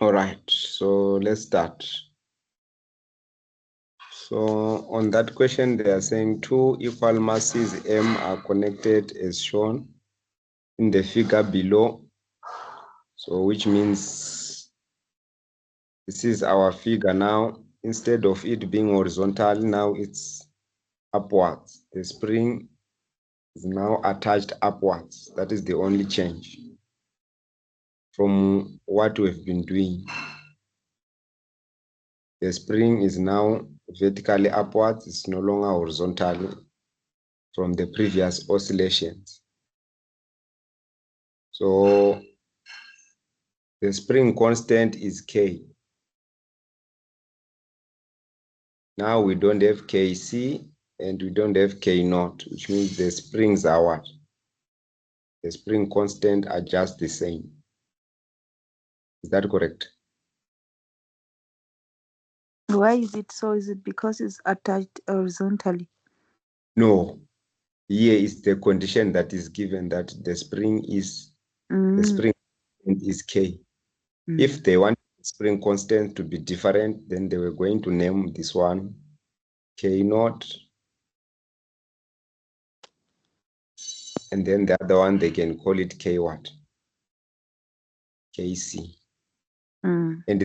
All right, so let's start. So on that question, they are saying two equal masses M are connected as shown in the figure below. So which means this is our figure now. Instead of it being horizontal, now it's upwards. The spring is now attached upwards. That is the only change from what we've been doing. The spring is now vertically upwards. It's no longer horizontally from the previous oscillations. So the spring constant is K. Now we don't have Kc and we don't have K naught, which means the springs are what? The spring constant are just the same. Is that correct? Why is it so? Is it because it's attached horizontally? No. Here is the condition that is given that the spring is K. If they want the spring constant to be different, then they were going to name this one K naught. And then the other one, they can call it K what? Kc. And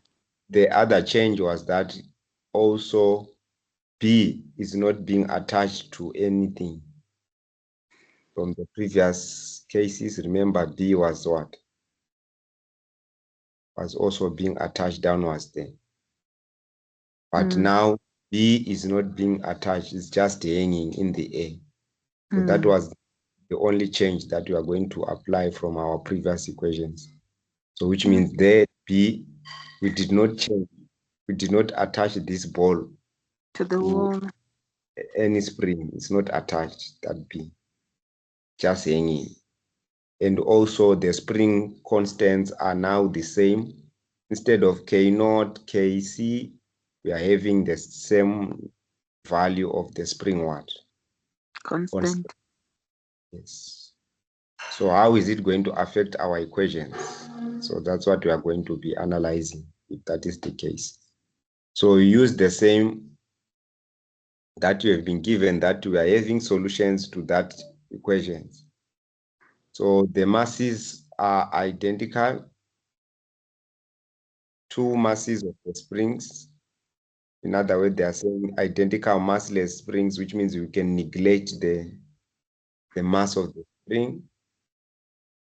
the other change was that also B is not being attached to anything. From the previous cases, remember B was what? Was also being attached downwards there. But now B is not being attached, it's just hanging in the air. So that was the only change that we are going to apply from our previous equations. So which means there B, we did not change, we did not attach this ball to the wall. Any spring. It's not attached, that B, just hanging. And also the spring constants are now the same. Instead of K naught, Kc, we are having the same value of the spring what? Constant. Yes. So how is it going to affect our equations? So that's what we are going to be analyzing, if that is the case. So we use the same that you have been given, that we are having solutions to that equations. So the masses are identical, two masses of the springs. In other words, they are saying identical massless springs, which means we can neglect the mass of the spring,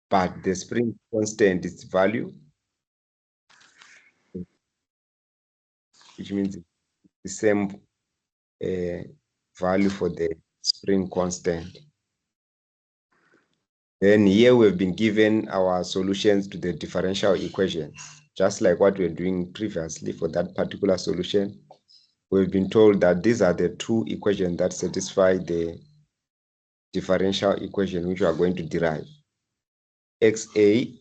but the spring constant its value, which means the same value for the spring constant. Then here we've been given our solutions to the differential equations, just like what we were doing previously for that particular solution. We've been told that these are the two equations that satisfy the differential equation which we are going to derive. XA,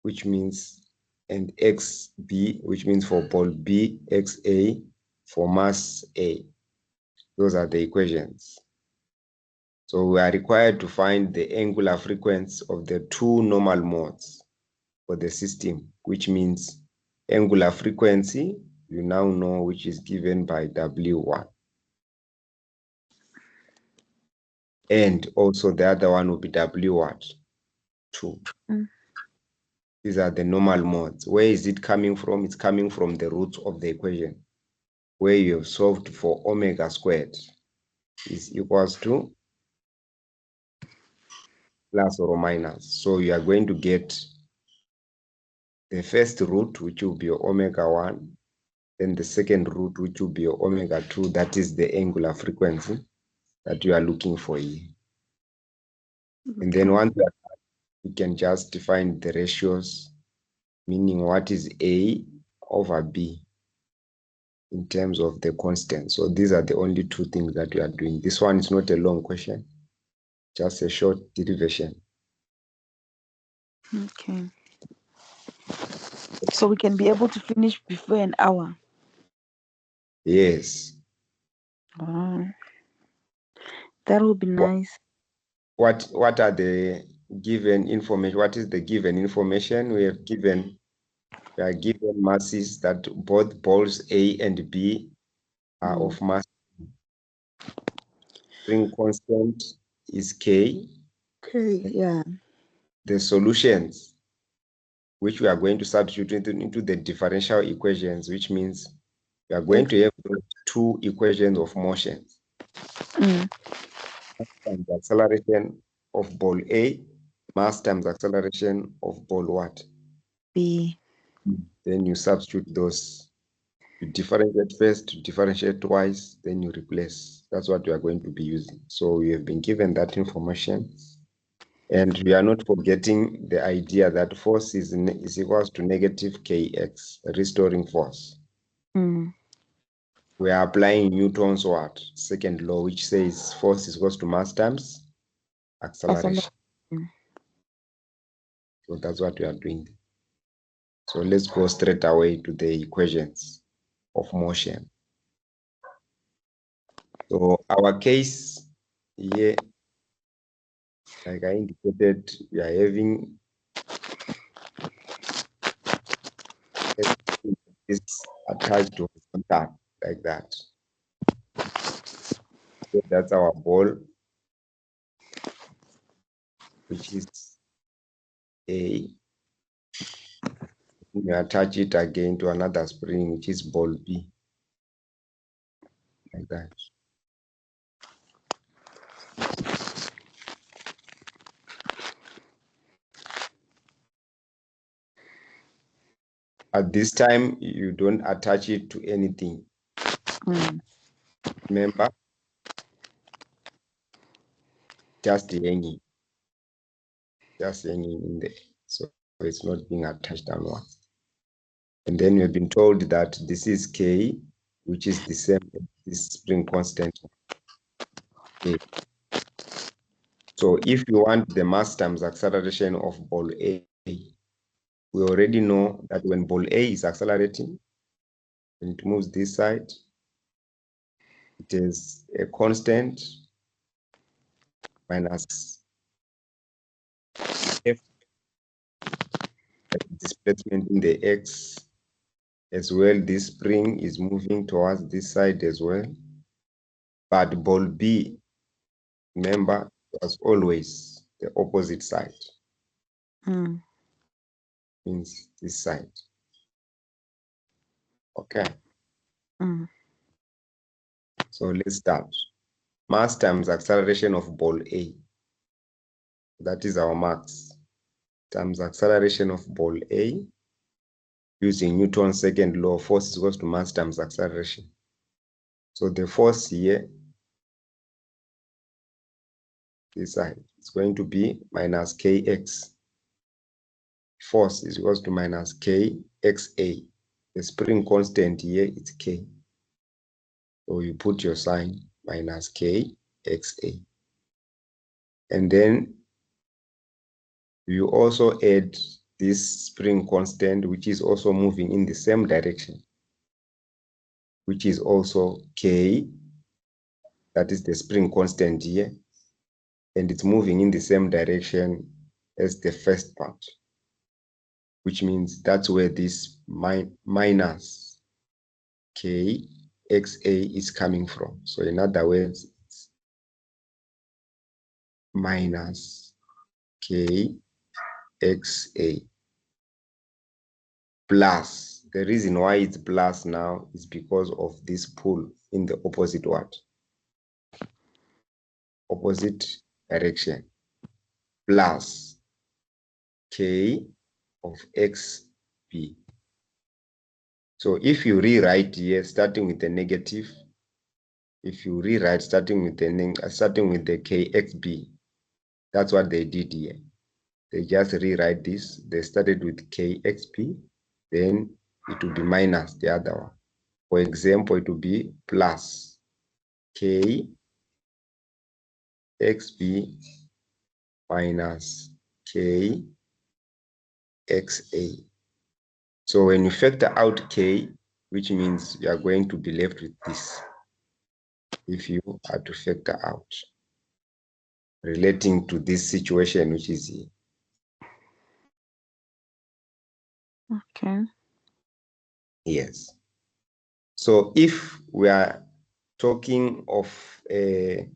which means, and XB, which means for ball B, XA for mass A. Those are the equations. So we are required to find the angular frequency of the two normal modes for the system, which means angular frequency, you now know, which is given by W1. And also the other one will be W2. These are the normal modes. Where is it coming from? It's coming from the roots of the equation, where you have solved for omega squared is equals to plus or minus. So you are going to get the first root, which will be your omega 1, then the second root, which will be your omega 2. That is the angular frequency that you are looking for here. Okay. And then once you can just define the ratios, meaning what is A over B in terms of the constant. So these are the only two things that we are doing. This one is not a long question, just a short derivation. Okay. So we can be able to finish before an hour. Yes. That would be nice. What are the given information? What is the given information? We have we are given masses that both balls A and B are of mass. Spring constant is K. Okay, yeah. The solutions, which we are going to substitute into the differential equations, which means we are going to have those two equations of motion. And the acceleration of ball A, mass times acceleration of ball what? B. Then you substitute those. You differentiate first, differentiate twice, then you replace. That's what we are going to be using. So we have been given that information. And we are not forgetting the idea that force is equals to negative kx, restoring force. We are applying Newton's what? Second law, which says force is equals to mass times acceleration. So that's what we are doing. So let's go straight away to the equations of motion. So our case here, like I indicated, we are having this attached to contact like that. So that's our ball, which is A. We attach it again to another spring, which is ball B, like that. At this time, you don't attach it to anything. Remember, just hanging in there. So it's not being attached downwards. And then we've been told that this is K, which is the same as this spring constant. K. So if you want the mass times acceleration of ball A, we already know that when ball A is accelerating, when it moves this side, it is a constant minus F, displacement in the X as well. This spring is moving towards this side as well. But ball B, remember, was always the opposite side. Means this side. Okay. So let's start. Mass times acceleration of ball A. That is our max. Times acceleration of ball A. Using Newton's second law, force is equal to mass times acceleration. So the force here, this side, is going to be minus kx. Force is equal to minus kxa. The spring constant here is k. So you put your sign minus kxa. And then you also add this spring constant, which is also moving in the same direction, which is also k. That is the spring constant here. And it's moving in the same direction as the first part, which means that's where this minus kxa is coming from. So in other words, it's minus kxa plus. The reason why it's plus now is because of this pull in the opposite what? Opposite direction. Plus k of xp. So if you rewrite here, starting with the negative, if you rewrite starting with the kxb, that's what they did here. They just rewrite this. They started with kxp, then it will be minus the other one. For example, it will be plus kxb minus kxa. So when you factor out k, which means you are going to be left with this, if you are to factor out, relating to this situation, which is here. Okay. Yes. So if we are talking of a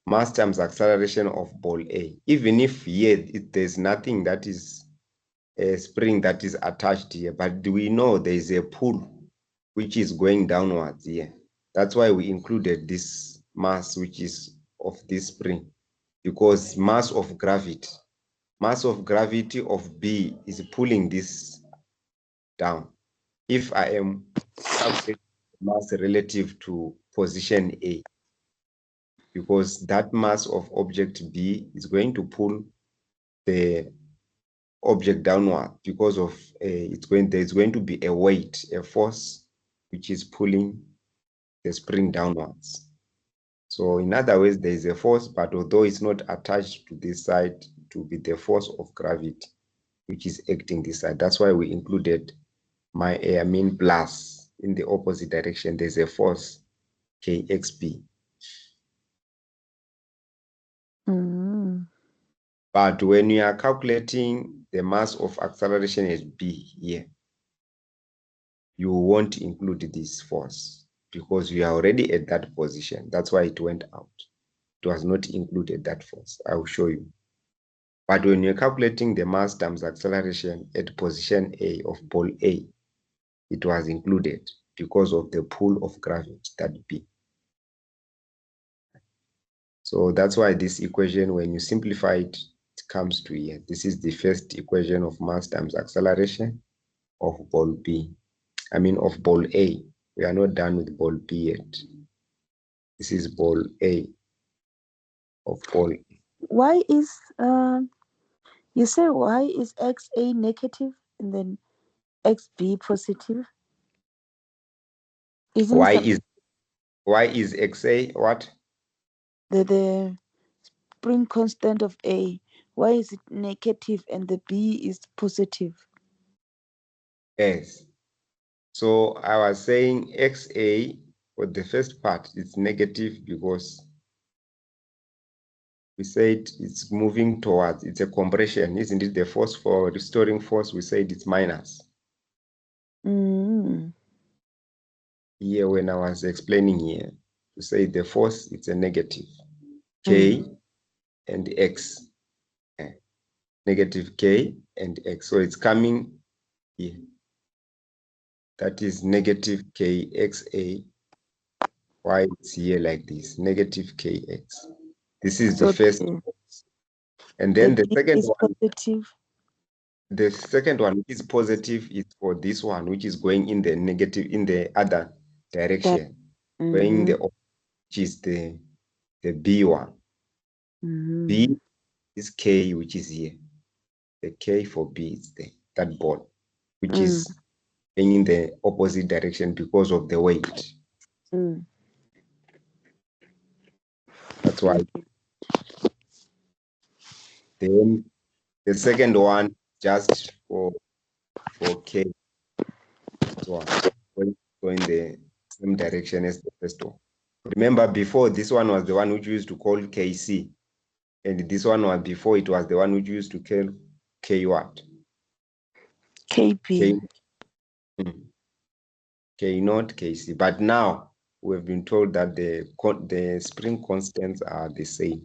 mass times acceleration of ball A, even if here there's nothing that is a spring that is attached here, but we know there is a pull which is going downwards here. That's why we included this mass which is of this spring, because mass of gravity of B is pulling this down. If I am calculating mass relative to position A, because that mass of object B is going to pull the object downward because of there's going to be a weight, a force which is pulling the spring downwards. So in other words, there is a force, but although it's not attached to this side, to be the force of gravity which is acting this side. That's why we included plus in the opposite direction. There's a force kxp. But when you are calculating the mass of acceleration at B here, you won't include this force because you are already at that position. That's why it went out. It was not included, that force. I will show you. But when you're calculating the mass times acceleration at position A of ball A, it was included because of the pull of gravity, that B. So that's why this equation, when you simplify it, it comes to here. This is the first equation of mass times acceleration of ball B. Of ball A. We are not done with ball B yet. This is ball A of ball. Why is you say why is XA negative and then XB positive? Isn't Why some is XA what? the spring constant of A? Why is it negative and the B is positive? Yes. So I was saying XA for the first part, it's negative because we said it's moving towards, it's a compression, isn't it? The force for restoring force, we said it's minus. Here, when I was explaining here, we say the force, it's a negative. K and X. Negative K and X. So it's coming here. That is negative KXA. Why it's here like this? Negative KX. This is the So first. And then the B is positive. the second one is positive is for this one, which is going in the negative, in the other direction, going the which is the B one. B is K, which is here. The K for B is that ball, which is going in the opposite direction because of the weight. That's why. Then the second one just for K, so going the same direction as the first one. Remember, before this one was the one which we used to call KC, and this one was before it was the one which we used to call K what? KB. K not KC. But now we've been told that the spring constants are the same.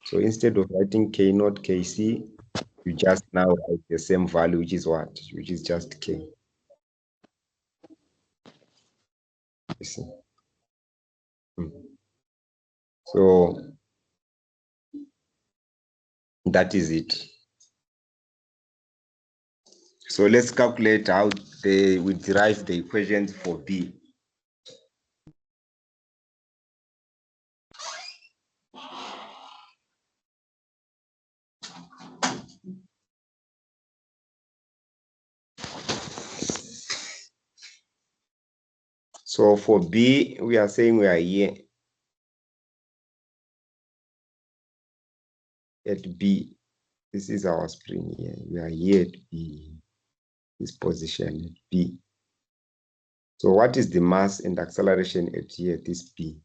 So instead of writing K not KC, you just now write the same value, which is what? Which is just K. You see? So that is it. So let's calculate how we derive the equations for B. So for B, we are saying we are here at B. This is our spring here. We are here at B, this position at B. So what is the mass and acceleration at here, this B?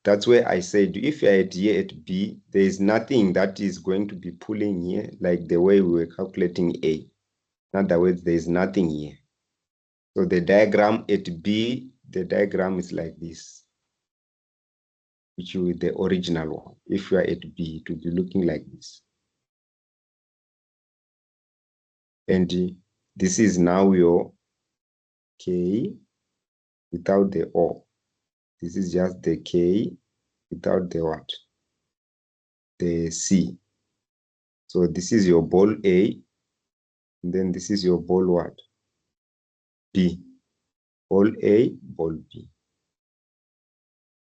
That's where I said, if you're at here at B, there is nothing that is going to be pulling here, like the way we were calculating A. In other words, there is nothing here. So the diagram at B, the diagram is like this, which is the original one. If you are at B, it will be looking like this. And this is now your K without the O. This is just the K without the what? The C. So this is your ball A, and then this is your ball what? B. Ball A, ball B.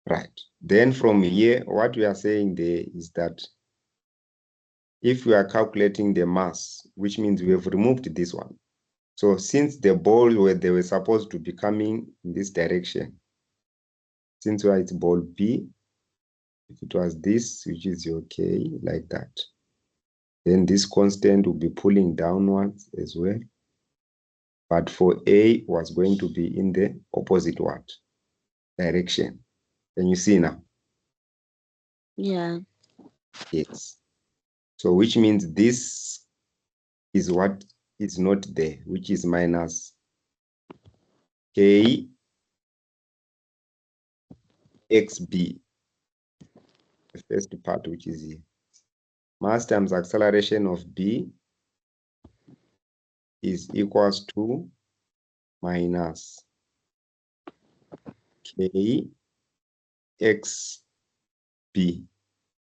Right. Then from here, what we are saying there is that if we are calculating the mass, which means we have removed this one. So since the ball they were supposed to be coming in this direction, since it's ball B, if it was this, which is your K, like that, then this constant will be pulling downwards as well. But for A was going to be in the opposite what? Direction. Can you see now? Yeah. Yes. So which means this is what is not there, which is minus K XB, the first part, which is here. Mass times acceleration of B is equals to minus K XB,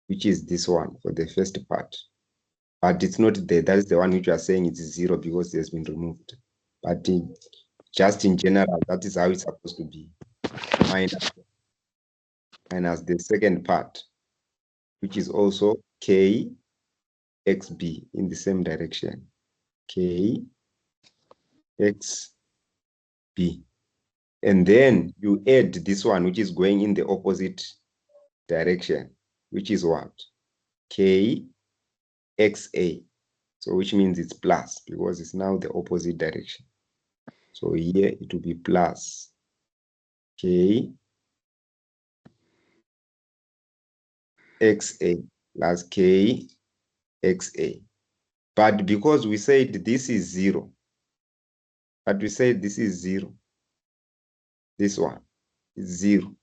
which is this one for the first part. But it's not there. That is the one which you are saying it's zero because it has been removed. But just in general, that is how it's supposed to be. Minus the second part, which is also K XB in the same direction. K XB. And then you add this one, which is going in the opposite direction, which is what? K XA. So which means it's plus because it's now the opposite direction. So here it will be plus K XA plus K XA. But because we said this is zero, this one is zero,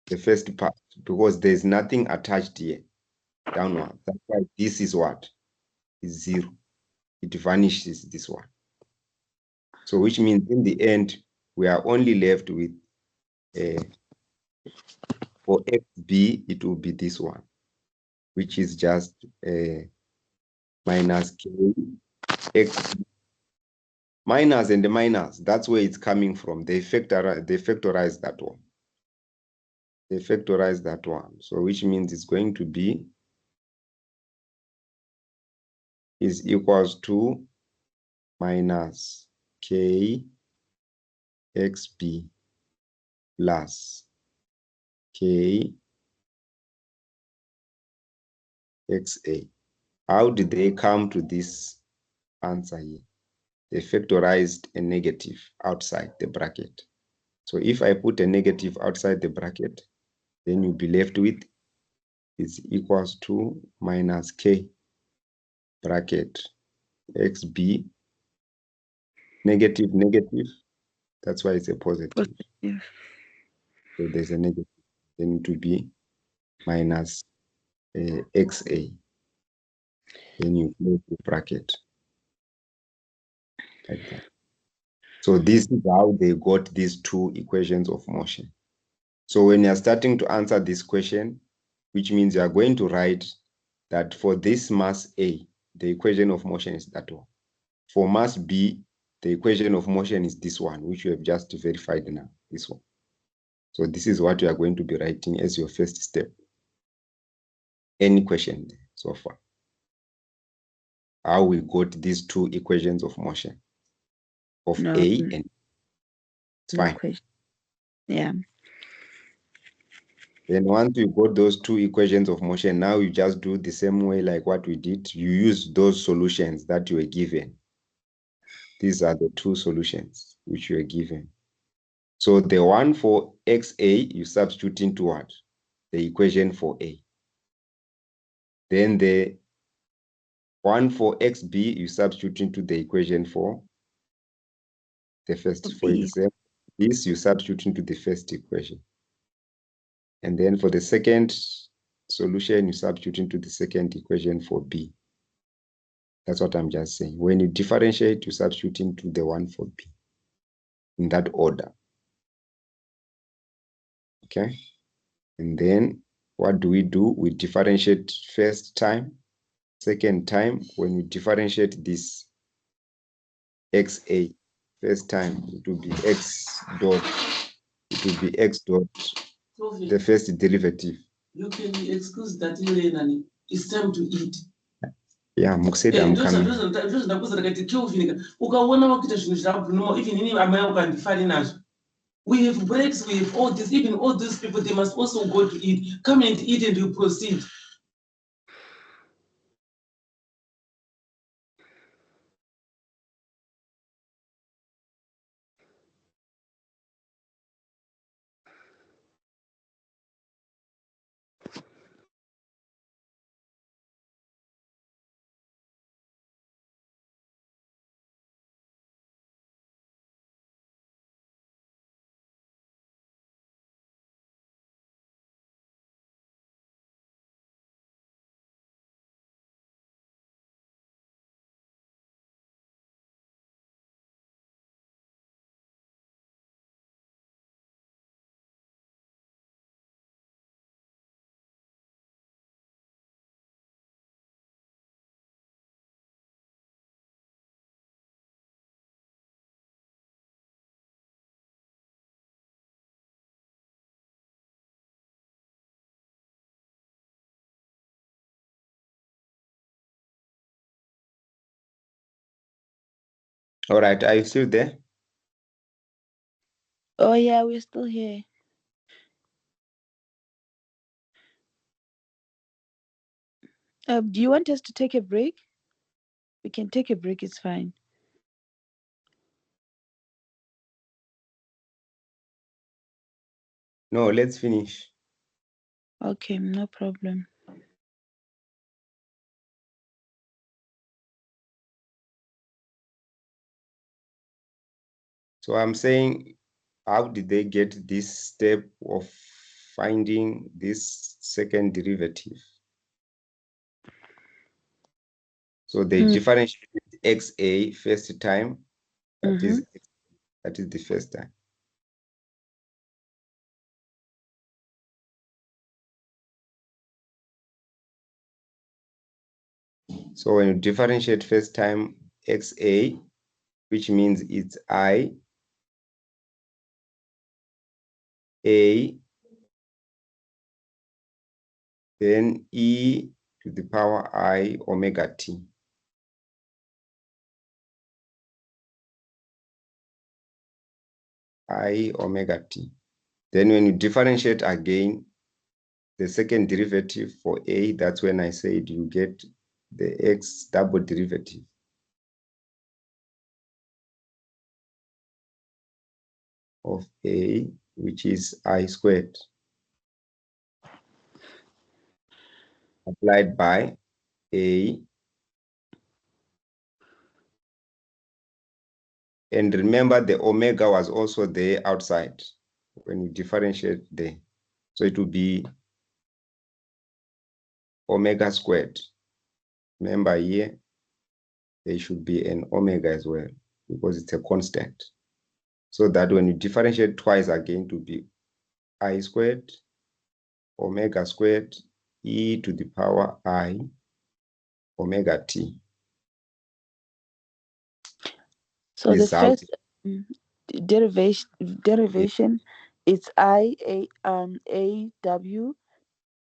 the first part, because there's nothing attached here downward. That's why this is what? Is zero. It vanishes, this one. So which means in the end, we are only left with for XB, it will be this one, which is just minus K X minus and the minus. That's where it's coming from. They factorize that one. They factorize that one. So which means it's going to be is equals to minus K XB plus K XA. How did they come to this answer here? They factorized a negative outside the bracket. So if I put a negative outside the bracket, then you'll be left with is equals to minus K bracket XB negative, that's why it's a positive. So there's a negative, then it will be minus XA. Then you close the bracket like that. So this is how they got these two equations of motion. So when you're starting to answer this question, which means you are going to write that for this mass A, the equation of motion is that one. For mass B, the equation of motion is this one, which we have just verified now, this one. So this is what you are going to be writing as your first step. Any question so far? How we got these two equations of motion of No, A and it's no fine. question. Yeah. Then once you got those two equations of motion, now you just do the same way like what we did. You use those solutions that you were given. These are the two solutions which you were given. So the one for XA, you substitute into what? The equation for A. Then the one for XB, you substitute into the equation for The first, for B. example, this you substitute into the first equation. And then for the second solution, you substitute into the second equation for B. That's what I'm just saying. When you differentiate, you substitute into the one for B in that order. Okay. And then what do? We differentiate first time. Second time, when we differentiate this XA, first time, it will be X dot, it will be X dot, the first derivative. You can excuse that, it's time to eat. Yeah, Mukseda, I'm coming. We have breaks, we have all this, even all these people, they must also go to eat. Come and eat and you proceed. All right, are you still there? Oh yeah, we're still here. Do you want us to take a break? We can take a break, it's fine. No, let's finish. Okay, no problem. So I'm saying, how did they get this step of finding this second derivative? So they differentiated XA first time, that is the first time. So when you differentiate first time XA, which means it's I, A, then E to the power I omega T. I omega T. Then when you differentiate again, the second derivative for A, that's when I said you get the X double derivative. Of A, which is I squared, applied by A. And remember, the omega was also there outside when you differentiate there. So it will be omega squared. Remember here, there should be an omega as well because it's a constant. So that when you differentiate twice again, to be I squared, omega squared, E to the power I, omega T. So the first derivation is AW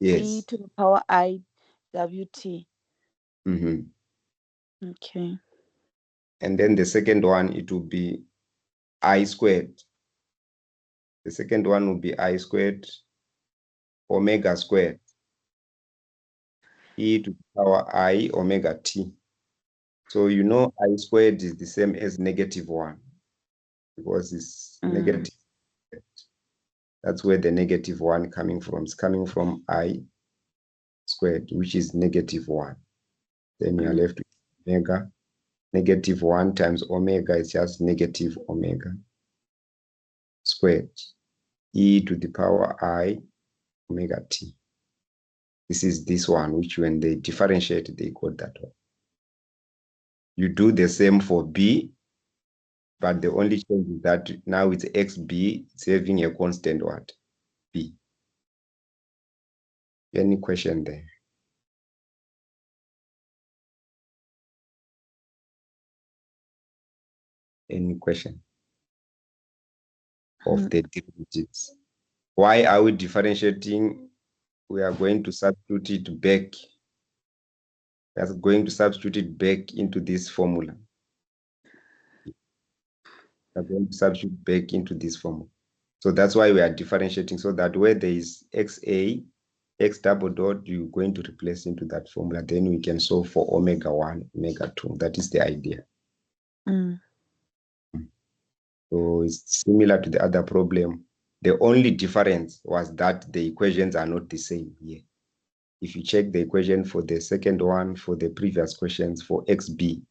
Yes. E to the power IWT. Okay. And then the second one, it will be I squared. The second one will be I squared, omega squared, E to the power I omega T. So you know I squared is the same as -1 because it's negative. That's where the -1 coming from. It's coming from I squared, which is -1. Then you're left with omega -1 times omega is just negative omega squared, e to the power I omega t. This is this one, which when they differentiate, they got that one. You do the same for b, but the only change is that now it's xb, it's having a constant what? B. Any question there? Any question of the derivatives? Why are we differentiating? We are going to substitute it back. We are going to substitute it back into this formula. We are going to substitute back into this formula. So that's why we are differentiating, so that where there is xa, x double dot, you're going to replace into that formula. Then we can solve for omega 1, omega 2. That is the idea. So it's similar to the other problem. The only difference was that the equations are not the same here. If you check the equation for the second one, for the previous questions, for xb,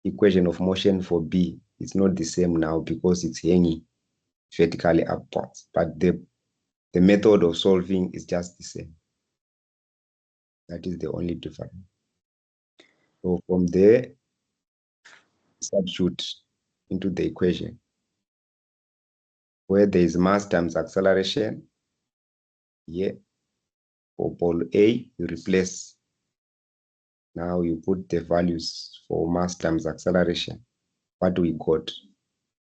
equation of motion for b, it's not the same now because it's hanging vertically upwards. But the method of solving is just the same. That is the only difference. So from there, substitute into the equation where there is mass times acceleration. Here, for ball A, you replace. Now you put the values for mass times acceleration. What we got?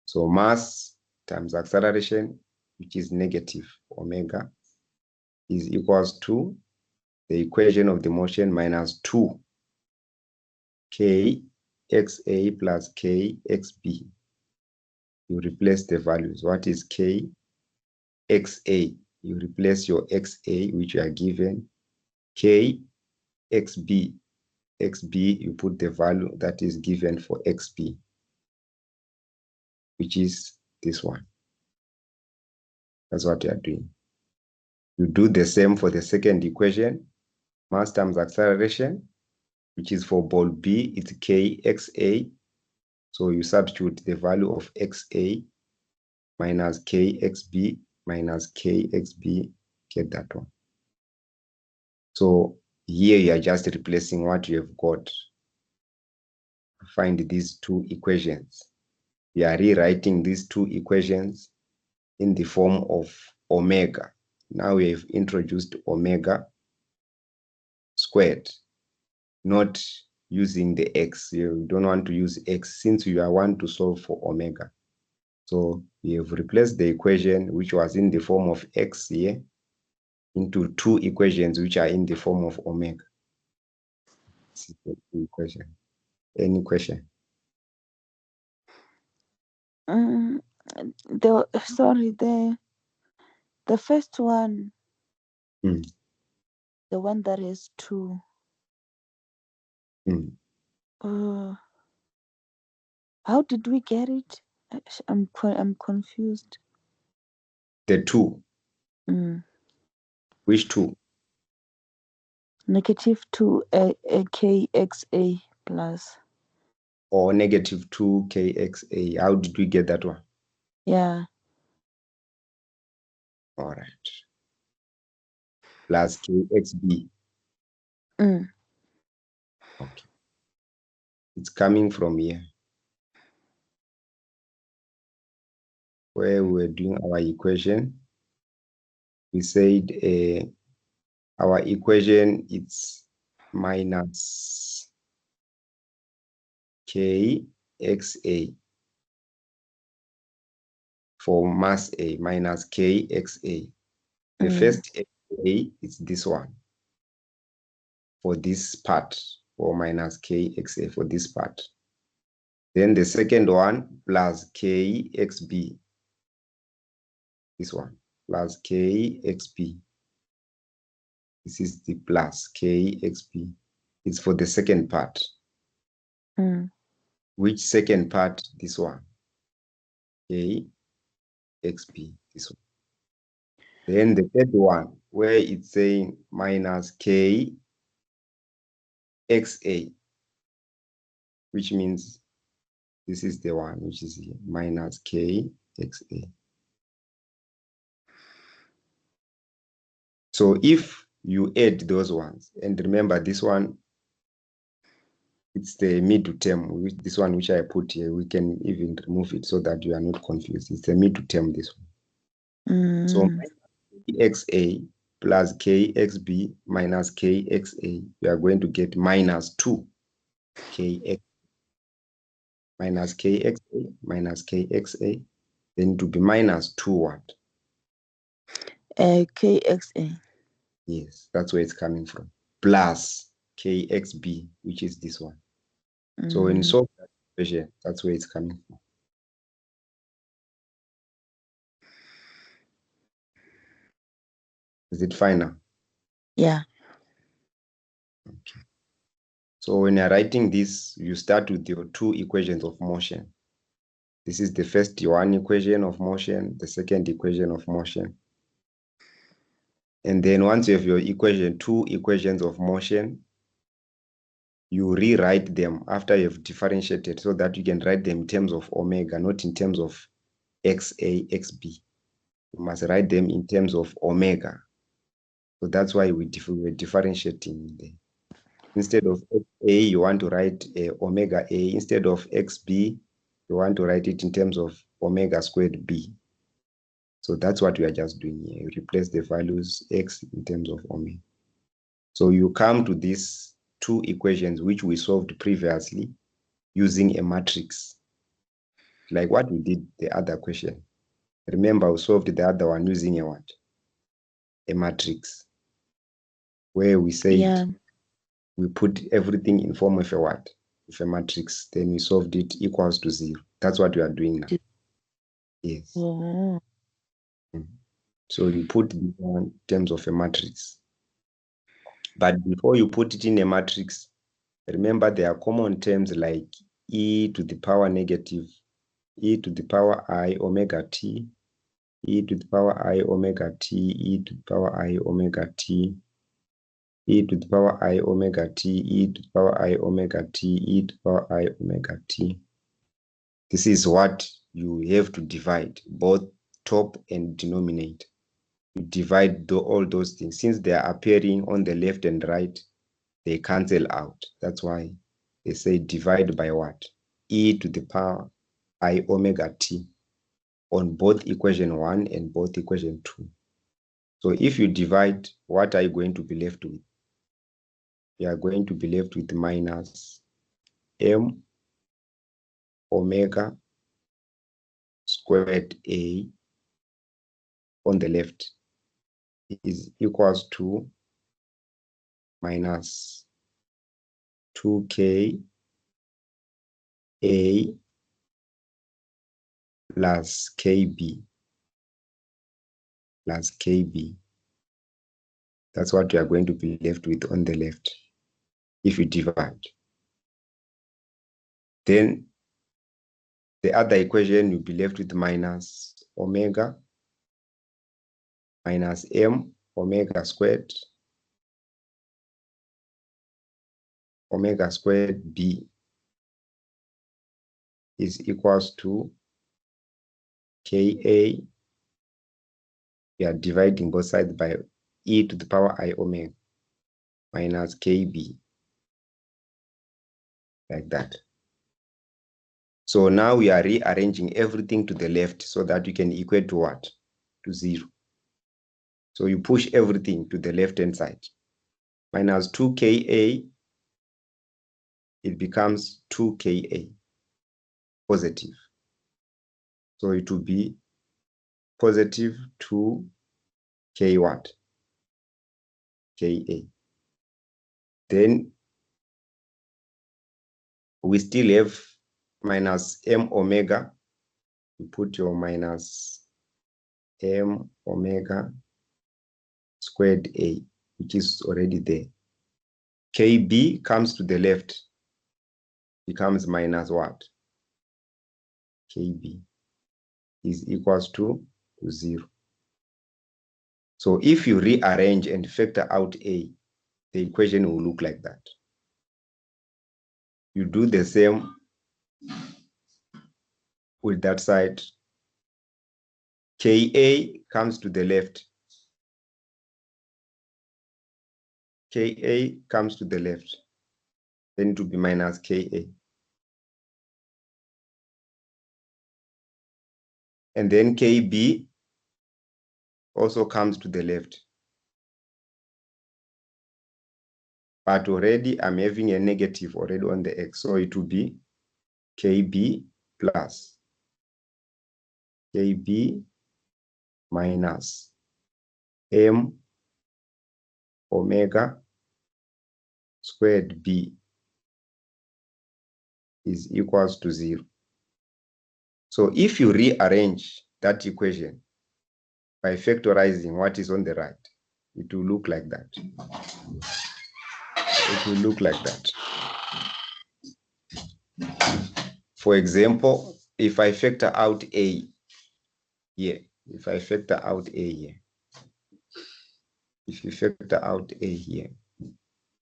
So mass times acceleration, which is negative omega, is equals to the equation of the motion minus 2 k xa plus k xb. You replace the values. What is k xa? You replace your xa, which you are given, k xb. xb, you put the value that is given for xb, which is this one. That's what you are doing. You do the same for the second equation, mass times acceleration, which is for ball B, it's kxa. So you substitute the value of xa minus kxb minus kxb, get that one. So here you are just replacing what you have got. Find these two equations. We are rewriting these two equations in the form of omega. Now we have introduced omega squared, not using the x. You don't want to use x since you want to solve for omega. So we have replaced the equation which was in the form of x here into two equations which are in the form of omega. This is the two equation. Any question? The first one, Mm. the one that is 2. How did we get it? I'm confused. The 2. Which 2? -2 kxa plus. Or -2 kxa. How did we get that one? Yeah. All right. Plus kxb. Okay. It's coming from here, where we were doing our equation. We said our equation is minus kxa for mass A, minus kxa. The first A is this one for this part, or minus kxa for this part. Then the second one plus kxb, this one, plus kxb. This is the plus kxb. It's for the second part. Which second part? This one, kxb, this one. Then the third one, where it's saying minus kxa. which means this is the one which is here, minus kxa. So if you add those ones, and remember this one, it's the middle term, this one which I put here, we can even remove it so that you are not confused. It's the middle term, this one. So xa plus kxb minus kxa, we are going to get minus 2 kx minus kxa minus kxa, then to be minus 2 what? Kxa. Yes, that's where it's coming from. Plus kxb, which is this one. So when you solve that equation, that's where it's coming from. Is it fine now? Yeah. Okay. So when you're writing this, you start with your two equations of motion. This is the first one equation of motion, the second equation of motion. And then once you have your equation, two equations of motion, you rewrite them after you've differentiated so that you can write them in terms of omega, not in terms of xa, xb. You must write them in terms of omega. So that's why we're differentiating there. Instead of A, you want to write omega A. Instead of XB, you want to write it in terms of omega squared B. So that's what we are just doing here. You replace the values X in terms of omega. So you come to these two equations which we solved previously using a matrix, like what we did the other question. Remember, we solved the other one using a what? A matrix, where we said we put everything in form of a what? Of a matrix. Then we solved it equals to 0. That's what we are doing now. Yes. So you put the one in terms of a matrix. But before you put it in a matrix, remember there are common terms like e to the power negative, e to the power I omega t, e to the power I omega t, e to the power I omega t, e to the power I omega t, e to the power I omega t, e to the power I omega t. This is what you have to divide, both top and denominator. You divide all those things. Since they are appearing on the left and right, they cancel out. That's why they say divide by what? E to the power I omega t on both equation 1 and both equation 2. So if you divide, what are you going to be left with? You are going to be left with minus m omega squared a on the left is equals to minus 2k a plus kb plus kb. That's what you are going to be left with on the left if you divide. Then the other equation you'll be left with minus omega minus m omega squared b is equals to ka. We are dividing both sides by e to the power I omega minus kb, like that. So now we are rearranging everything to the left so that you can equate to what? To 0. So you push everything to the left-hand side. Minus 2ka, it becomes 2ka, positive. So it will be positive 2k what? Ka. Then we still have minus m omega. You put your minus m omega squared a, which is already there. Kb comes to the left, becomes minus what? Kb is equals to 0. So if you rearrange and factor out a, the equation will look like that. You do the same with that side. Ka comes to the left. Ka comes to the left. Then it will be minus Ka. And then Kb also comes to the left. But already I'm having a negative already on the x, so it will be Kb plus Kb minus m omega squared b is equals to 0. So if you rearrange that equation by factorizing what is on the right, it will look like that. It will look like that. For example, if I factor out a here, if I factor out a here, if you factor out a here,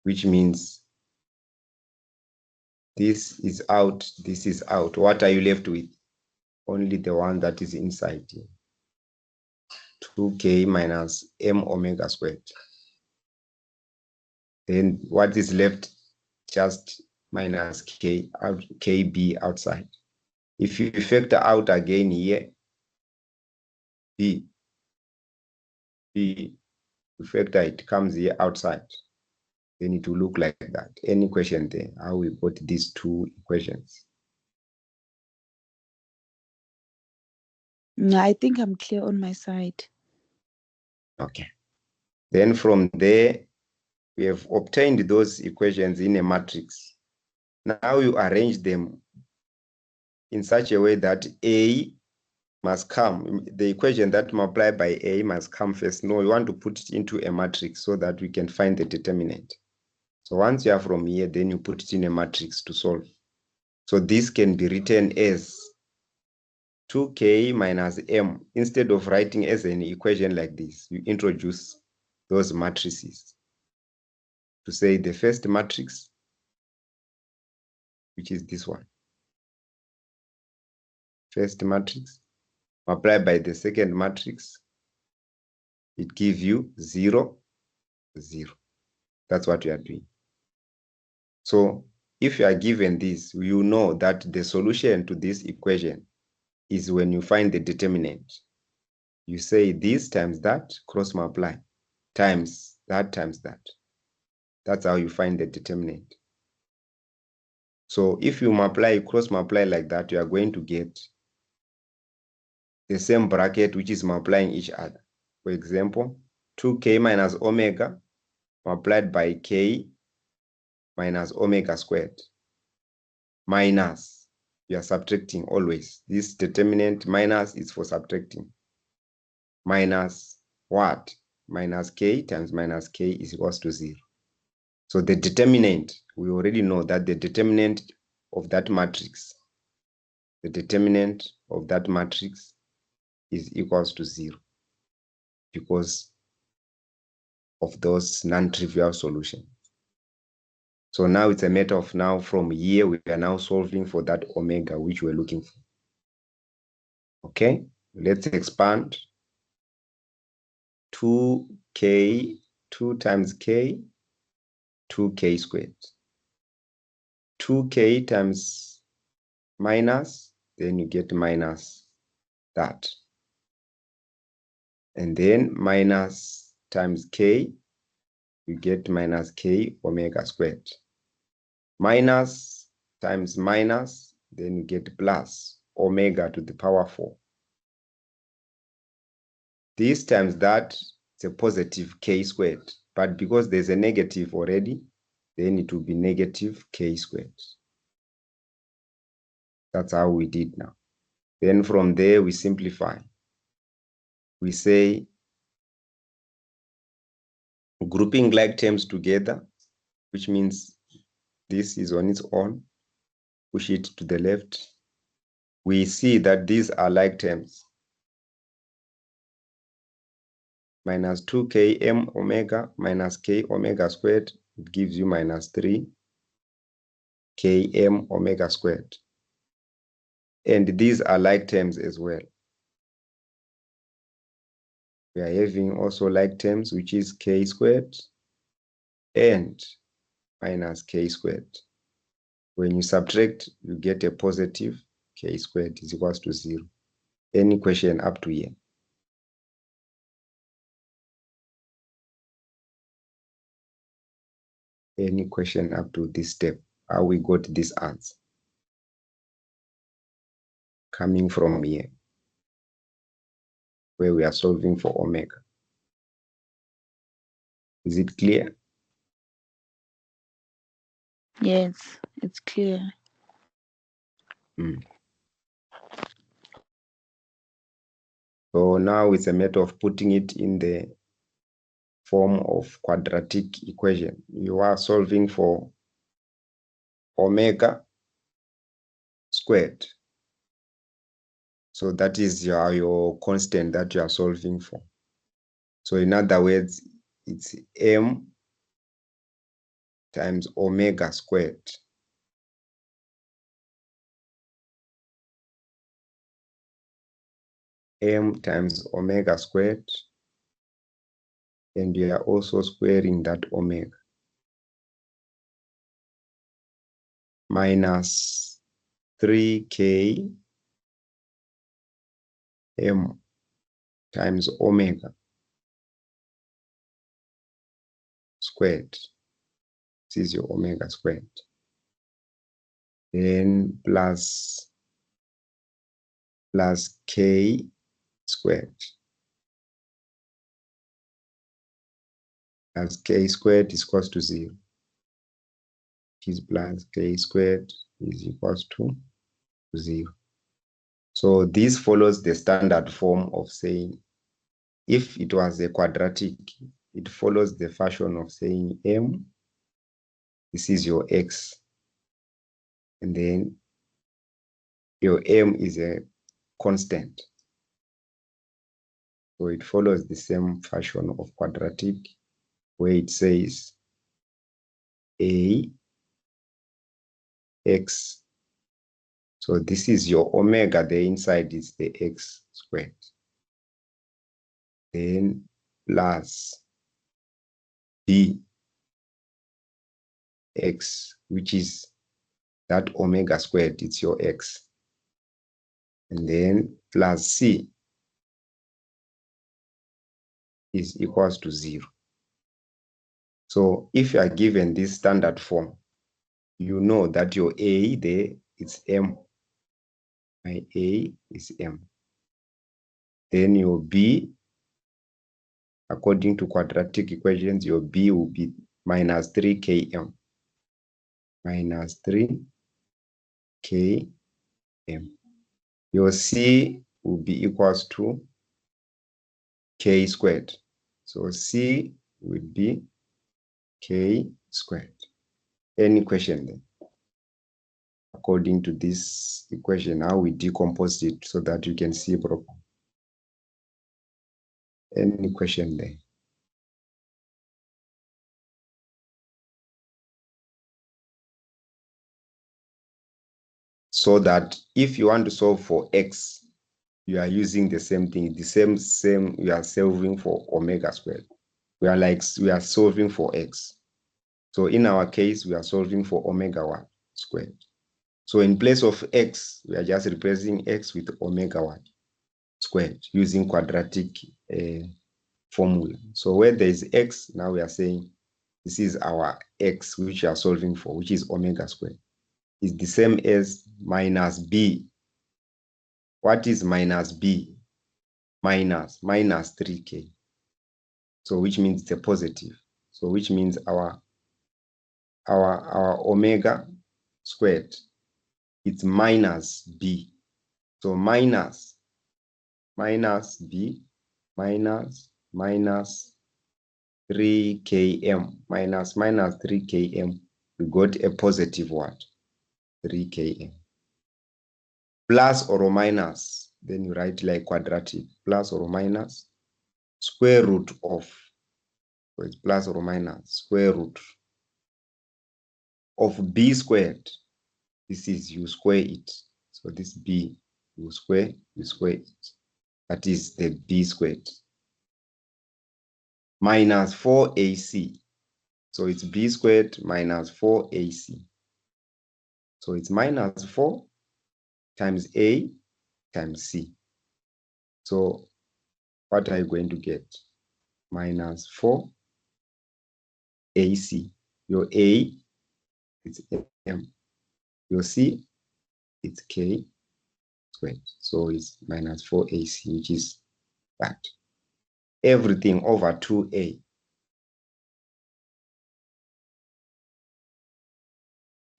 which means this is out, this is out, what are you left with? Only the one that is inside here. 2k minus m omega squared. Then what is left? Just minus k out, kb outside. If you factor out again here, b, you factor it comes here outside, then it will look like that. Any question there? How we got these two equations? No, I think I'm clear on my side. Okay. Then from there, we have obtained those equations in a matrix. Now you arrange them in such a way that A must come. The equation that multiplied by A must come first. No, we want to put it into a matrix so that we can find the determinant. So once you are from here, then you put it in a matrix to solve. So this can be written as 2k minus m. Instead of writing as an equation like this, you introduce those matrices to say the first matrix, which is this one. First matrix multiplied by the second matrix, it gives you 0, 0. That's what you are doing. So if you are given this, you know that the solution to this equation is when you find the determinant. You say this times that, cross multiply, times that times that. That's how you find the determinant. So if you multiply, cross multiply like that, you are going to get the same bracket which is multiplying each other. For example, 2k minus omega multiplied by k minus omega squared minus, you are subtracting always. This determinant minus is for subtracting. Minus what? Minus k times minus k is equals to 0. So the determinant, we already know that the determinant of that matrix, the determinant of that matrix is equals to 0 because of those non-trivial solutions. So now it's a matter of now from here, we are now solving for that omega, which we're looking for. Okay, let's expand. 2k, 2 times k, 2k squared. 2k times minus, then you get minus that. And then minus times k, you get minus k omega squared. Minus times minus, then you get plus omega to the power 4. This times that, it's a positive k squared. But because there's a negative already, then it will be negative k squared. That's how we did now. Then from there, we simplify. We say grouping like terms together, which means this is on its own. Push it to the left. We see that these are like terms. Minus 2k m omega minus k omega squared, it gives you minus 3 km omega squared. And these are like terms as well. We are having also like terms, which is k squared and minus k squared. When you subtract, you get a positive k squared is equals to 0. Any question up to here? Any question up to this step? How we got this answer? Coming from here, where we are solving for omega. Is it clear? Yes, it's clear. So now it's a matter of putting it in the form of quadratic equation. You are solving for omega squared. So that is your constant that you are solving for. So in other words, it's m times omega squared. M times omega squared. And you are also squaring that omega. Minus 3k m times omega squared. This is your omega squared. Then plus k squared. Plus k squared is equals to 0. Is plus k squared is equals to 0. So this follows the standard form of saying, if it was a quadratic, it follows the fashion of saying m, this is your x, and then your m is a constant. So it follows the same fashion of quadratic, where it says a x. So this is your omega, the inside is the x squared. Then plus b x, which is that omega squared, it's your x. And then plus c is equals to 0. So if you are given this standard form, you know that your a there is m. My a is m. Then your b, according to quadratic equations, your b will be minus 3km. Minus 3km. Your c will be equals to k squared. So c would be k squared. Any question then? According to this equation, how we decompose it so that you can see properly. Any question there? So that if you want to solve for x, you are using the same thing, the same, you are solving for omega squared. We are solving for x. So in our case, we are solving for omega 1 squared. So in place of x, we are just replacing x with omega 1 squared using quadratic formula. So where there is x, now we are saying this is our x which we are solving for, which is omega squared. It's the same as minus b. What is minus b? Minus 3k. So which means it's a positive. So which means our omega squared, it's minus b. So minus b minus 3km minus 3km, we got a positive what? 3km. Plus or minus, then you write like quadratic, plus or minus square root of, so it's plus or minus square root of b squared. This is you square it. So this b, you square it. That is the b squared. Minus 4ac. So it's b squared minus 4ac. So it's minus 4 times a times c. So what are you going to get? Minus 4 ac. Your a is m. Your c is k squared. So it's minus 4ac, which is that. Everything over 2a.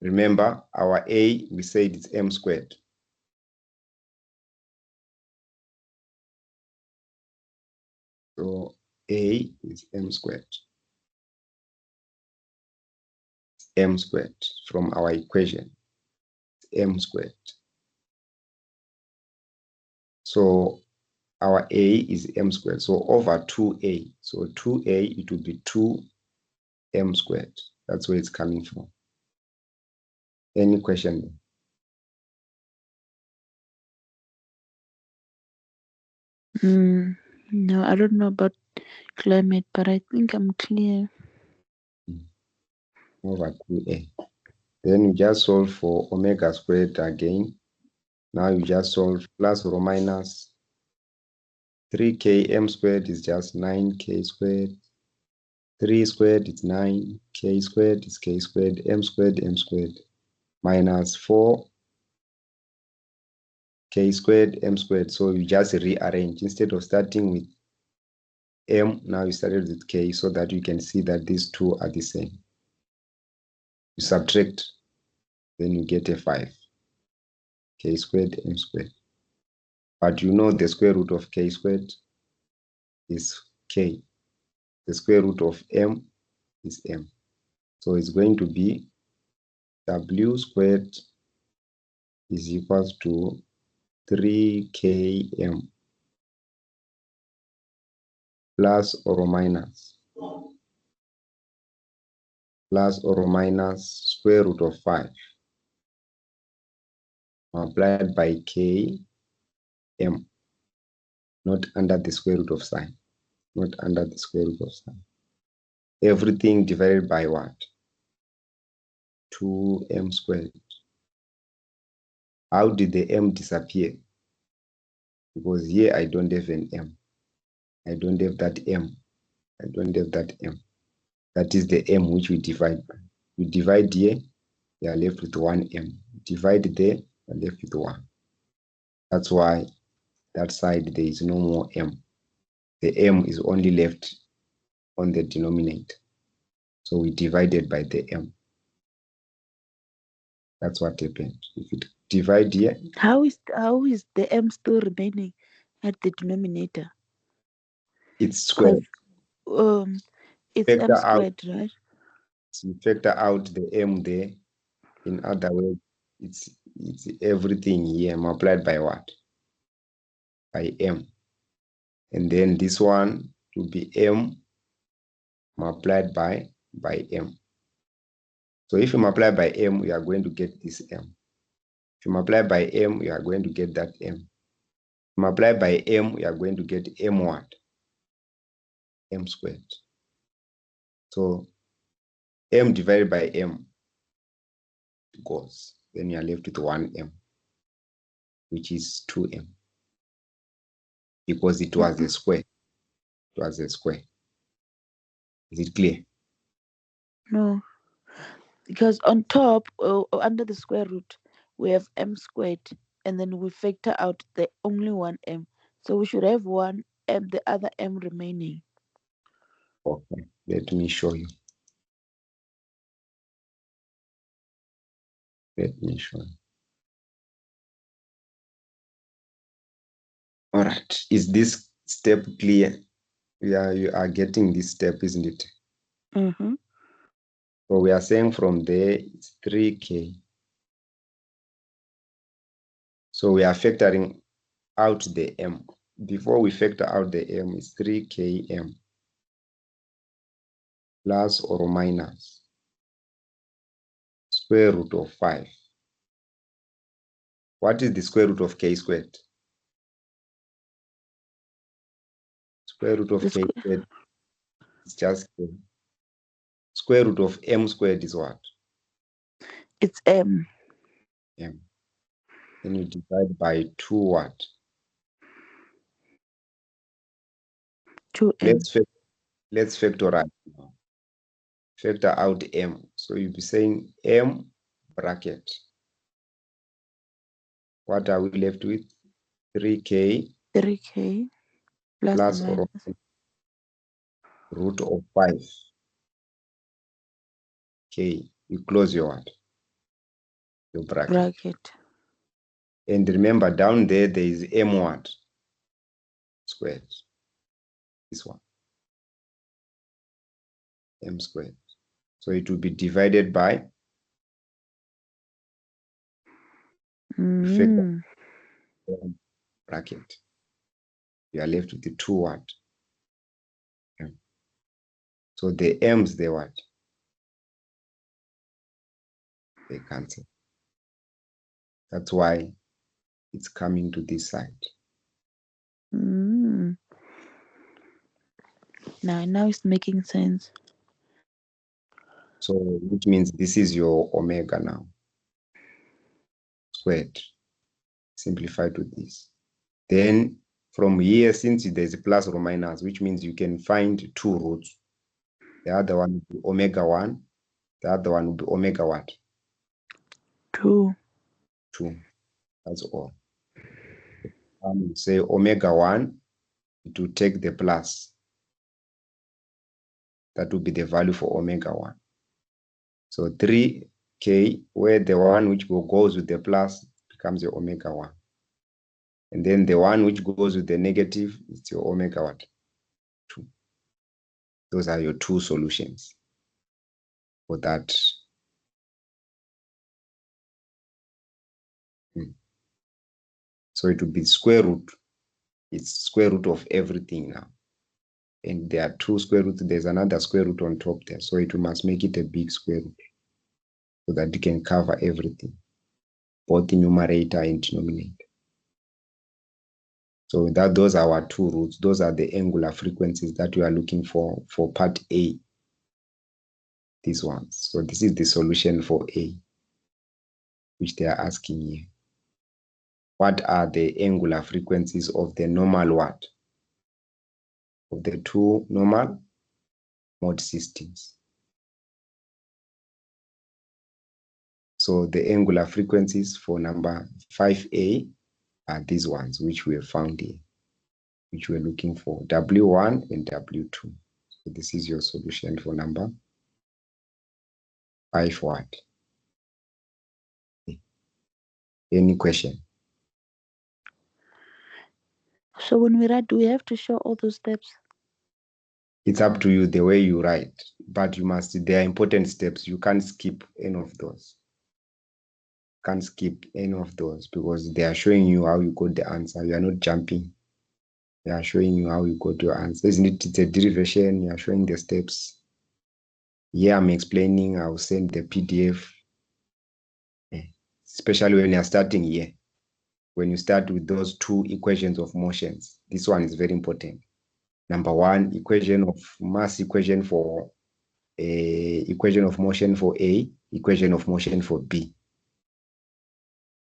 Remember, our a, we said it's m squared. So a is m squared. M squared from our equation, m squared. So our a is m squared, so over 2a. So 2a, it will be 2m squared. That's where it's coming from. Any question? No, I don't know about climate, but I think I'm clear. Over 2a. Then you just solve for omega squared again. Now you just solve plus or minus 3k m squared is just 9k squared. 3 squared is 9, k squared is k squared, m squared, minus 4 k squared, m squared. So you just rearrange. Instead of starting with m, now you started with k so that you can see that these two are the same. You subtract, then you get a 5. K squared, m squared. But you know the square root of k squared is k. The square root of m is m. So it's going to be w squared is equals to 3km plus or minus square root of 5 multiplied by k m, not under the square root of sign, not under the square root of sign. Everything divided by what? 2m squared. How did the m disappear? Because here I don't have an m. I don't have that m. I don't have that m. That is the m which we divide by. You divide here, you are left with 1m. Divide there, you are left with 1. That's why that side there is no more m. The m is only left on the denominator. So we divided by the m. That's what happened. If you divide here, How is the m still remaining at the denominator? it's Because squared. it's m Factor out, squared, right? you factor out the m there. In other words, it's everything here multiplied by what? By m. And then this one will be m multiplied by m. So if you multiply by m, we are going to get this m. If you multiply by m, we are going to get that m. If you multiply by m, we are going to get m what? M squared. So m divided by m goes. Then you are left with 1m, which is 2m. Because it was a square. It was a square. Is it clear? No, because on top, under the square root, we have m squared, and then we factor out the only one m. So we should have one m, the other m remaining. Okay, let me show you. Let me show you. All right, is this step clear? Yeah, you are getting this step, isn't it? Mm-hmm. So we are saying from there, it's 3k. So we are factoring out the m. Before we factor out the m, it's 3km plus or minus square root of 5 What is the square root of k squared? Square root of k squared is just k. Square root of m squared is what? It's m. M. Then you divide by 2 what? 2m. Let's factorize now. Factor out m. So you'll be saying m bracket. What are we left with? 3k 3k plus or plus or minus root of 5k. You close your what? Your bracket. bracket. And remember, down there is m what? Squared. This one. M squared. So it will be divided by bracket. You are left with the 2 what? M. So the m's, they what? They cancel. That's why it's coming to this side. Now it's making sense. So which means this is your omega now. Squared. Simplified to this. Then from here, since there's a plus or minus, which means you can find 2 roots. The other one will be omega 1. The other one will be omega what? 2. 2. That's all. Say omega 1, it will take the plus. That will be the value for omega 1. So 3k, where the one which goes with the plus becomes your omega 1. And then the one which goes with the negative, it's your omega what? 2. Those are your 2 solutions for that. So it will be square root. It's square root of everything now. And there are 2 square roots. There's another square root on top there. So it must make it a big square root so that you can cover everything, both the numerator and denominator. So those are our 2 roots. Those are the angular frequencies that we are looking for part A. These ones. So this is the solution for A, which they are asking here. What are the angular frequencies of the normal what? Of the 2 normal mode systems. So the angular frequencies for number 5A are these ones, which we have found here, which we're looking for, W1 and W2. So this is your solution for number 5 what? Any question? So when we write, do we have to show all those steps? It's up to you the way you write, but you must, there are important steps. You can't skip any of those. Can't skip any of those because they are showing you how you got the answer. You are not jumping. They are showing you how you got your answer. Isn't it? It's a derivation. You are showing the steps. Here I'm explaining. I'll send the PDF. Especially when you're starting here. When you start with those 2 equations of motions, this one is very important. Number 1, equation of mass equation for equation of motion for A, equation of motion for B.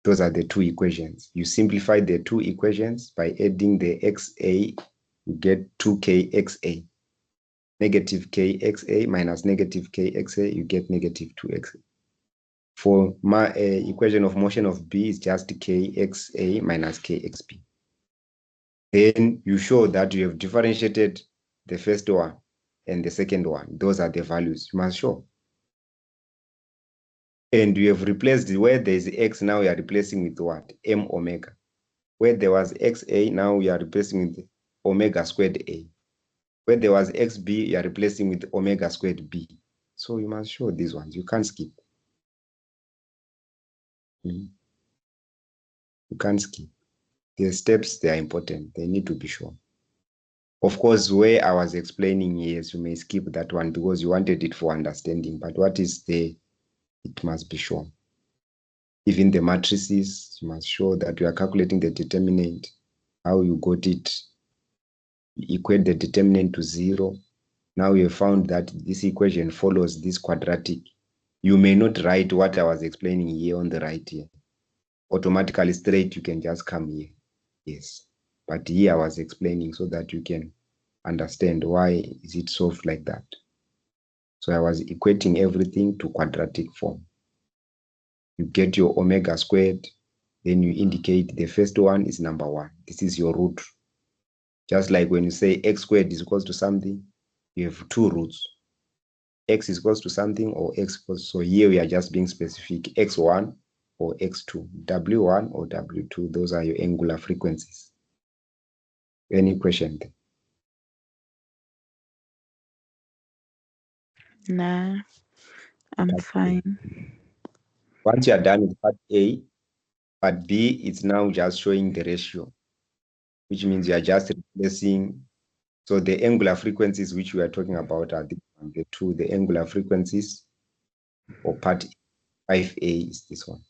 Those are the 2 equations. You simplify the 2 equations by adding the XA, you get 2kxa. Negative kxa minus negative kxa, you get negative 2xa. For my equation of motion of B is just kxa minus kxb. Then you show that you have differentiated the first one and the second one. Those are the values you must show. And you have replaced where there is x, now you are replacing with what? M omega. Where there was xa, now you are replacing with omega squared a. Where there was xb, you are replacing with omega squared b. So you must show these ones. You can't skip. You can't skip. The steps, they are important. They need to be shown. Of course, where I was explaining, yes, you may skip that one because you wanted it for understanding. But what is there, it must be shown. Even the matrices, you must show that you are calculating the determinant, how you got it. You equate the determinant to 0. Now you have found that this equation follows this quadratic. You may not write what I was explaining here on the right here. Automatically straight, you can just come here. Yes. But here I was explaining so that you can understand why is it solved like that. So I was equating everything to quadratic form. You get your omega squared, then you indicate the first one is number 1. This is your root. Just like when you say x squared is equals to something, you have 2 roots. X is equals to something or x equals, so here we are just being specific, x1 or x2, w1 or w2, those are your angular frequencies. Any question there? Nah, I'm fine. Once you are done with part A, part B is now just showing the ratio, which means you are just replacing. So the angular frequencies which we are talking about are the two, the angular frequencies for part 5A is this one.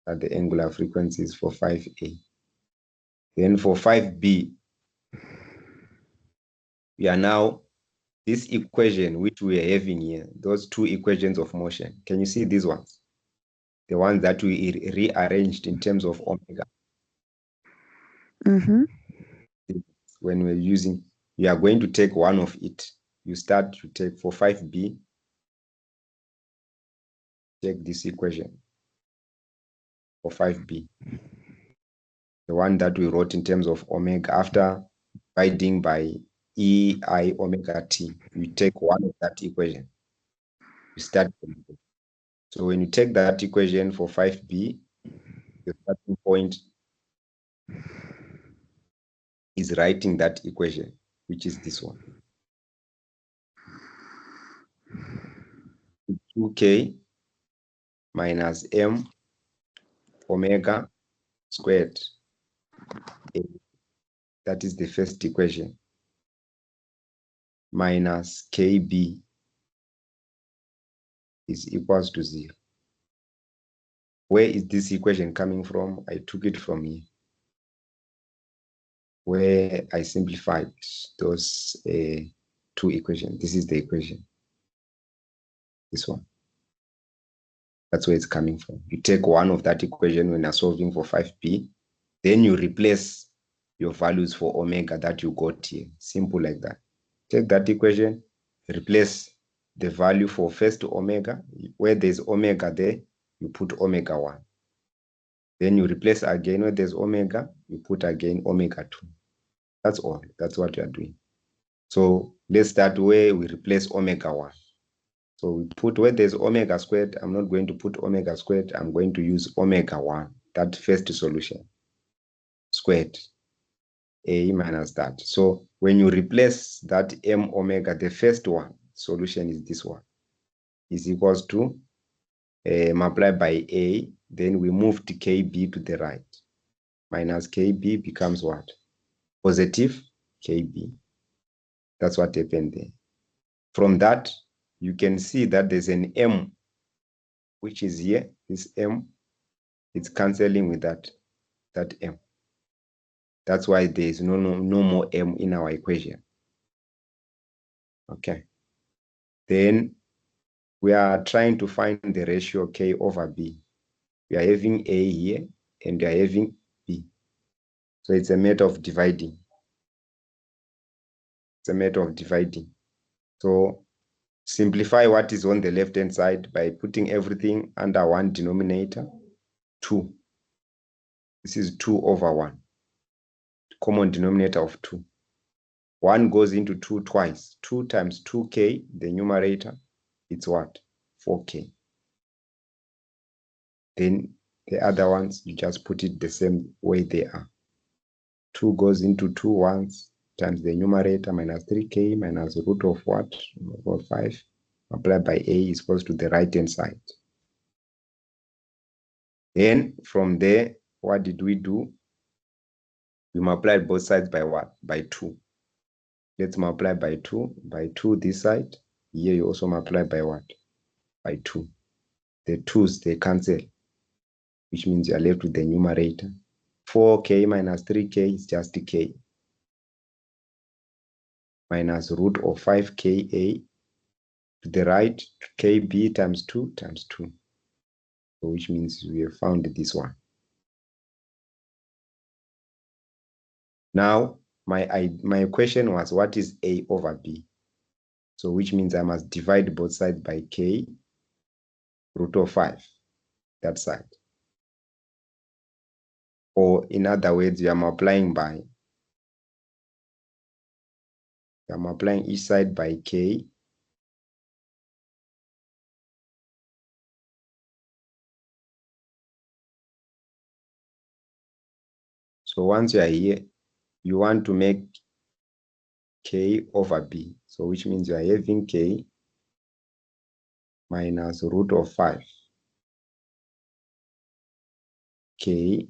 Are the angular frequencies for 5A. Then for 5B, we are now, this equation which we are having here, those two equations of motion, can you see these ones? The ones that we rearranged in terms of omega. Mm-hmm. When we're using, we are going to take one of it. You start to take for 5B, take this equation for 5B. The one that we wrote in terms of omega after dividing by EI omega t, you take one of that equation. You start. So when you take that equation for 5B, the starting point is writing that equation, which is this one. 2K minus M omega squared. That is the first equation. Minus KB is equals to 0. Where is this equation coming from? I took it from here, where I simplified those two equations. This is the equation. This one. That's where it's coming from. You take one of that equation when you're solving for 5B, then you replace your values for omega that you got here. Simple like that. Take that equation, replace the value for first omega. Where there's omega there, you put omega 1. Then you replace again where there's omega, you put again omega 2. That's all. That's what you are doing. So let's start where we replace omega 1. So we put where there's omega squared, I'm not going to put omega squared, I'm going to use omega 1, that first solution, squared, A minus that. So when you replace that M omega, the first one, solution is this one, is equals to multiplied by A, then we move to KB to the right. Minus KB becomes what? Positive KB. That's what happened there. From that, you can see that there's an M, which is here, this M, it's cancelling with that M. That's why there is no more M in our equation. Okay. Then we are trying to find the ratio K over B. We are having A here and we are having B. So it's a matter of dividing. It's a matter of dividing. So simplify what is on the left-hand side by putting everything under one denominator, 2. This is 2 over 1. Common denominator of 2. 1 goes into 2 twice. 2 times 2K, the numerator, it's what? 4K. Then the other ones, you just put it the same way they are. 2 goes into 2 once, times the numerator minus 3K minus root of what? Root of 5, multiplied by A is equals to the right-hand side. Then from there, what did we do? We multiplied both sides by what? By 2. Let's multiply by 2. By 2 this side. Here you also multiply by what? By 2. the 2's, they cancel, which means you are left with the numerator. 4k minus 3k is just k, minus root of 5ka to the right, kb times 2 times 2, so which means we have found this one. Now, my question was, what is a over b? So which means I must divide both sides by k root of 5, that side. Or in other words, you are multiplying each side by k So once you are here, you want to make k over b. So which means you are having k minus root of 5 k,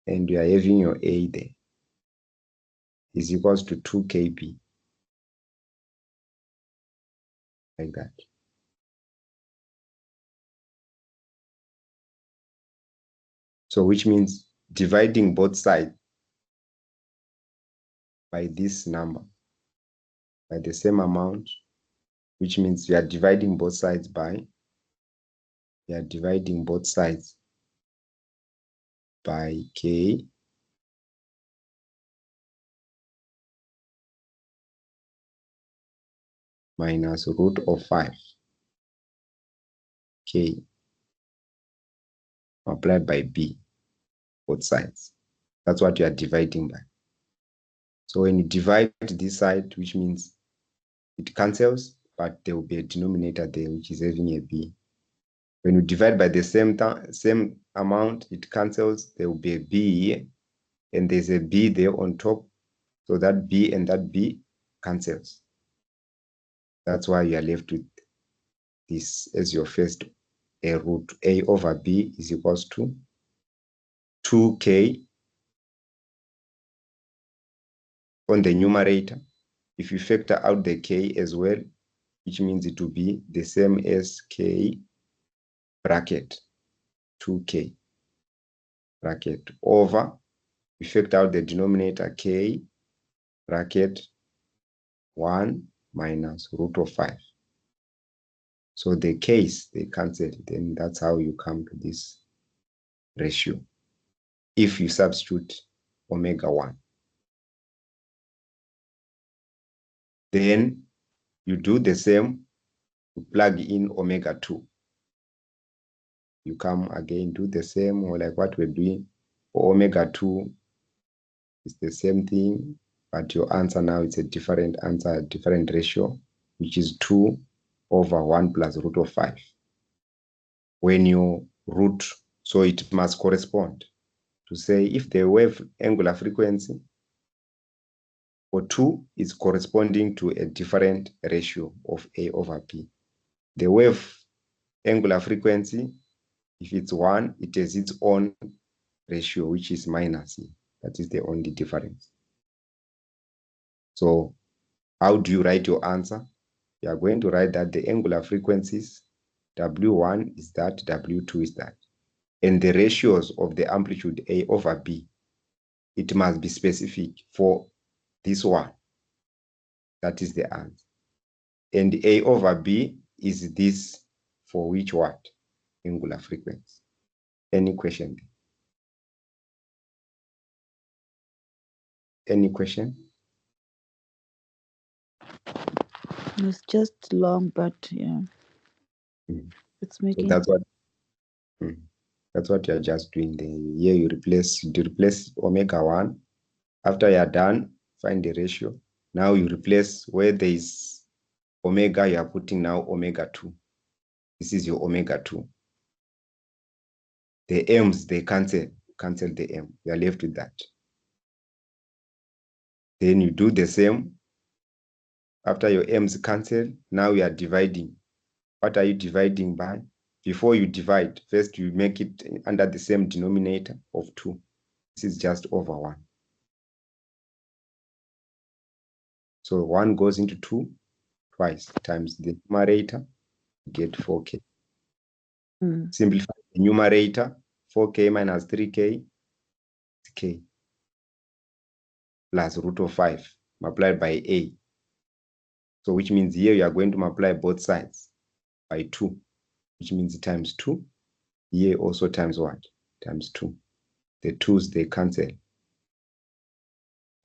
and you are having your a there is equals to 2kb, like that. So which means dividing both sides by this number, by the same amount, which means you are dividing both sides by k minus root of 5 k multiplied by b, both sides. That's what you are dividing by. So when you divide this side, which means it cancels, but there will be a denominator there, which is having a b. When you divide by the same amount, it cancels, there will be a b here, and there's a b there on top. So that b and that b cancels. That's why you are left with this as your first root. A over b is equals to 2k on the numerator. If you factor out the k as well, which means it will be the same as k bracket 2k bracket over, we factor out the denominator k bracket 1 minus root of 5. So the k's, they cancel. Then that's how you come to this ratio if you substitute omega 1. Then you do the same, you plug in omega 2. You come again, do the same, or like what we're doing for omega 2, it's the same thing, but your answer now is a different answer, a different ratio, which is 2 over 1 plus root of 5. When you root, so it must correspond to say if the wave angular frequency for 2 is corresponding to a different ratio of A over B. The wave angular frequency, if it's 1, it has its own ratio, which is minus C. That is the only difference. So how do you write your answer? You are going to write that the angular frequencies, W1 is that, W2 is that. And the ratios of the amplitude A over B, it must be specific for this one. That is the answer. And A over B is this for which what? Angular frequency. Any question? Any question? It's just long, but yeah, it's So making. that's what you're just doing there. Here you replace omega 1. After you're done, find the ratio. Now you replace where there is omega, you are putting now omega 2. This is your omega 2. The m's, they cancel the m. You are left with that. Then you do the same. After your m's cancel, now you are dividing. What are you dividing by? Before you divide, first you make it under the same denominator of 2. This is just over 1. So 1 goes into 2 twice times the numerator, you get 4k. Simplify the numerator, 4k minus 3k is k plus root of 5 multiplied by a. So which means here you are going to multiply both sides by 2, which means times 2. Here also times what? Times 2. The 2's they cancel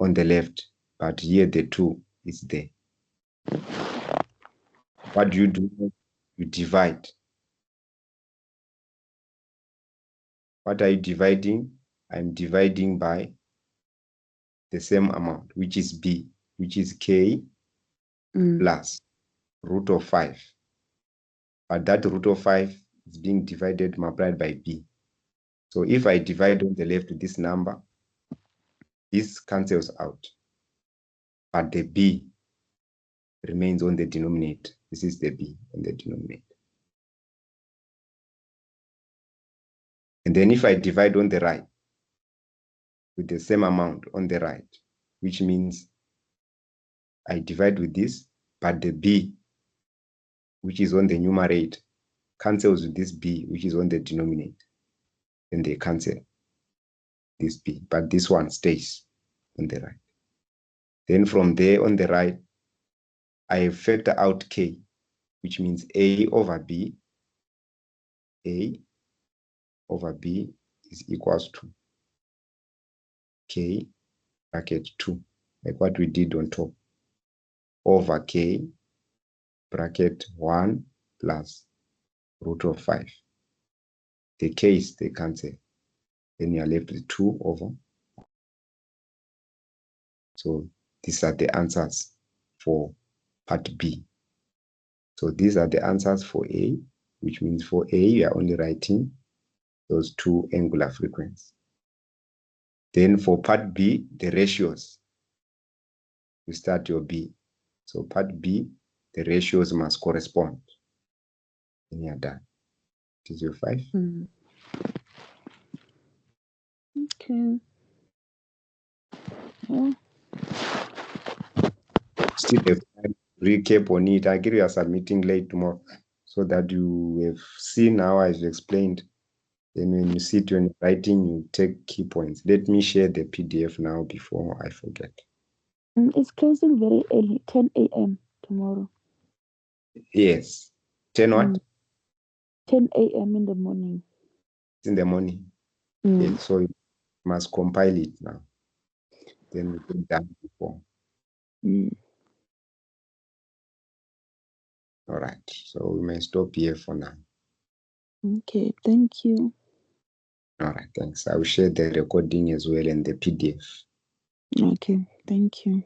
on the left, but here the 2 is there. What do? You divide. What are you dividing? I'm dividing by the same amount, which is b, which is k plus root of 5. But that root of 5 is being divided multiplied by b. So if I divide on the left with this number, this cancels out. But the b remains on the denominator. This is the b on the denominator. And then if I divide on the right with the same amount on the right, which means I divide with this, but the b, which is on the numerator, cancels with this b, which is on the denominator. Then they cancel this b, but this one stays on the right. Then from there on the right, I factor out k, which means a over b. A over b is equals to k bracket 2, like what we did on top, over k bracket 1 plus root of 5. The k's, they cancel. Then you are left with 2 over. So these are the answers for part B. So these are the answers for A, which means for A, you are only writing those 2 angular frequencies. Then for part B, the ratios, you start your B. So part B, the ratios must correspond. And you're done. It is your 5. Okay. Yeah. Still have time to recap on it. I agree you are submitting late tomorrow so that you have seen how I've explained. Then when you sit when you're writing, you take key points. Let me share the PDF now before I forget. It's closing very early, 10 a.m. tomorrow. Yes. 10 what? 10 a.m. in the morning. In the morning. Yes, so you must compile it now. Then we get done before. All right. So we may stop here for now. Okay, thank you. All right, thanks. I will share the recording as well and the PDF. Okay, thank you.